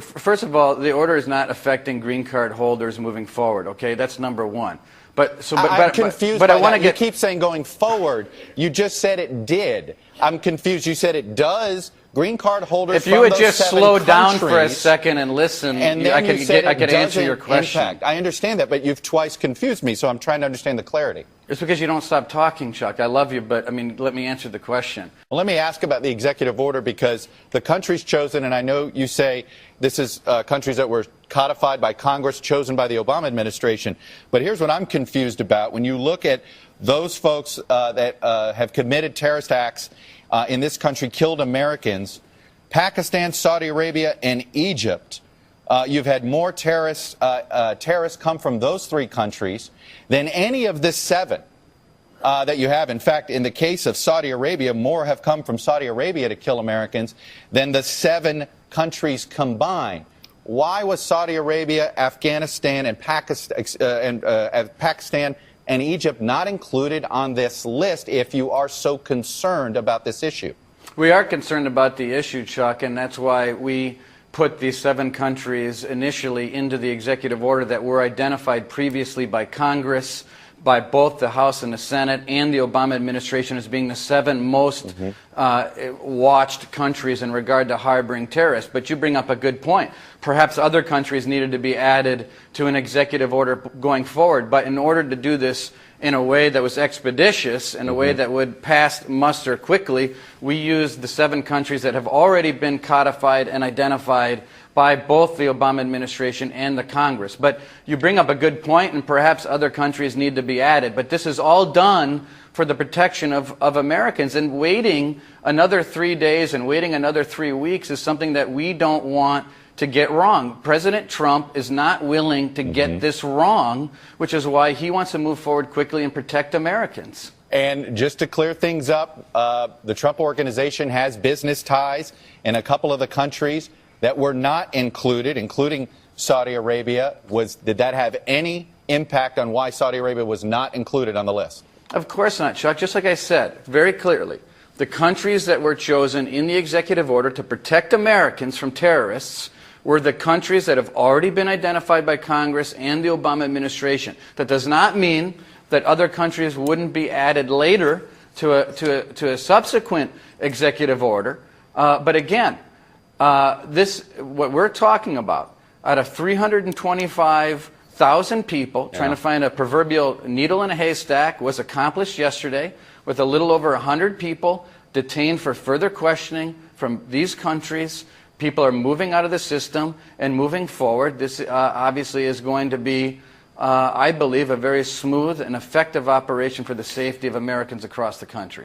first of all, the order is not affecting green card holders moving forward. Okay, that's number one. I'm confused. But I want to get. You keep saying going forward. You just said it did. I'm confused. You said it does. Green card holders. If you would just slow down for a second and listen, and then I could answer your question. Impact. I understand that, but you've twice confused me, so I'm trying to understand the clarity. It's because you don't stop talking, Chuck. I love you, but I mean, let me answer the question. Well, let me ask about the executive order, because the countries chosen, and I know you say this is countries that were codified by Congress, chosen by the Obama administration. But here's what I'm confused about. When you look at those folks that have committed terrorist acts in this country, killed Americans, Pakistan, Saudi Arabia, and Egypt, you've had more terrorists come from those three countries than any of the seven that you have. In fact, in the case of Saudi Arabia, more have come from Saudi Arabia to kill Americans than the seven countries combined. Why was Saudi Arabia, Afghanistan, and Pakistan and Egypt not included on this list if you are so concerned about this issue? We are concerned about the issue, Chuck, and that's why we put these 7 countries initially into the executive order that were identified previously by Congress, by both the House and the Senate, and the Obama administration as being the 7 most watched countries in regard to harboring terrorists. But you bring up a good point. Perhaps other countries needed to be added to an executive order going forward. But in order to do this in a way that was expeditious, in a way that would pass muster quickly, we used the 7 countries that have already been codified and identified by both the Obama administration and the Congress. But you bring up a good point, and perhaps other countries need to be added. But this is all done for the protection of Americans. And waiting another 3 days and waiting another 3 weeks is something that we don't want to get wrong. President Trump is not willing to get this wrong, which is why he wants to move forward quickly and protect Americans. And just to clear things up, the Trump organization has business ties in a couple of the countries that were not included, including Saudi Arabia. Did that have any impact on why Saudi Arabia was not included on the list? Of course not, Chuck. Just like I said very clearly, the countries that were chosen in the executive order to protect Americans from terrorists were the countries that have already been identified by Congress and the Obama administration. That does not mean that other countries wouldn't be added later to a subsequent executive order. But again, what we're talking about, out of 325,000 people trying to find a proverbial needle in a haystack, was accomplished yesterday with a little over 100 people detained for further questioning from these countries. People are moving out of the system and moving forward. This obviously is going to be, I believe, a very smooth and effective operation for the safety of Americans across the country.